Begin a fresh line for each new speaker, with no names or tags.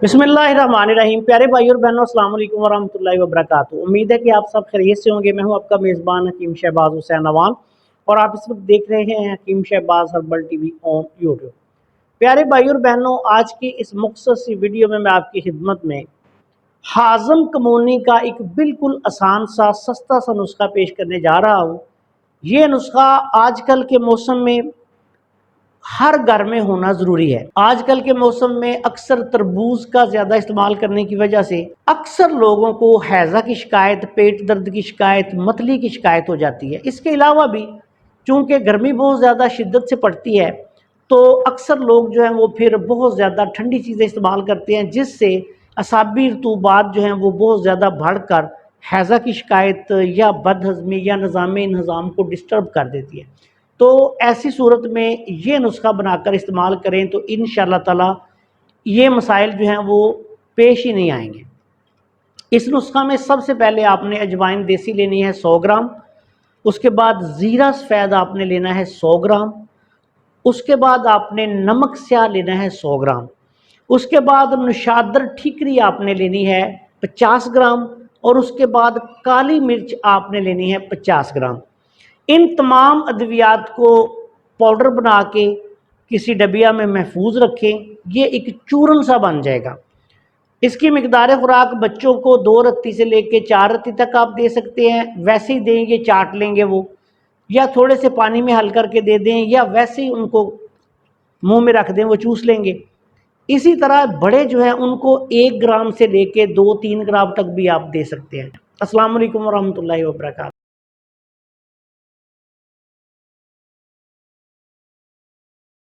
बिस्मिल्लाहिर्रहमानिर्रहीम। प्यारे भाई और बहनों, अस्सलाम वालेकुम वरहमतुल्लाहि वबरकातुहू। उम्मीद है कि आप सब खैरियत से होंगे। मैं हूं आपका मेज़बान हकीम शहबाज हुसैन अवान और आप इस वक्त देख रहे हैं Hakeem Shahbaz herbal TV on YouTube. प्यारे भाई और बहनों, आज की इस मुख्तसर सी वीडियो में मैं आपकी खिदमत में हाज़म कमौनी का एक बिल्कुल आसान सा सस्ता सा नुस्खा पेश करने जा रहा हूँ। ये नुस्खा आजकल के मौसम में हर घर में होना ज़रूरी है। आजकल के मौसम में अक्सर तरबूज का ज़्यादा इस्तेमाल करने की वजह से अक्सर लोगों को हैज़ा की शिकायत, पेट दर्द की शिकायत, मतली की शिकायत हो जाती है। इसके अलावा भी चूँकि गर्मी बहुत ज़्यादा शिद्दत से पड़ती है तो अक्सर लोग जो हैं वो फिर बहुत ज़्यादा ठंडी चीज़ें इस्तेमाल करते हैं, जिससे असाबी रतूबात जो हैं वो बहुत ज़्यादा बढ़कर हैज़ा की शिकायत या बदहज़मी या निज़ाम इंतज़ाम को डिस्टर्ब कर देती है। तो ऐसी सूरत में ये नुस्खा बनाकर इस्तेमाल करें तो इंशाअल्लाह ताला ये मसाइल जो हैं वो पेश ही नहीं आएंगे। इस नुस्खा में सबसे पहले आपने अजवाइन देसी लेनी है 100 ग्राम, उसके बाद ज़ीरा सफ़ेद आपने लेना है 100 ग्राम, उसके बाद आपने नमक स्याह लेना है 100 ग्राम, उसके बाद नुशादर ठीकरी आपने लेनी है 50 ग्राम और उसके बाद काली मिर्च आपने लेनी है 50 ग्राम। इन तमाम अद्वियात को पाउडर बना के किसी डबिया में महफूज रखें। ये एक चूरन सा बन जाएगा। इसकी मिकदार खुराक बच्चों को 2 रत्ती से लेके 4 रत्ती तक आप दे सकते हैं। वैसे ही देंगे, चाट लेंगे वो, या थोड़े से पानी में हल करके दे दें, या वैसे ही उनको मुंह में रख दें, वो चूस लेंगे। इसी तरह बड़े जो हैं उनको 1 ग्राम से लेके 2-3 ग्राम तक भी आप दे सकते हैं। अस्सलाम वालेकुम वरहमतुल्लाहि वबरकातुहू।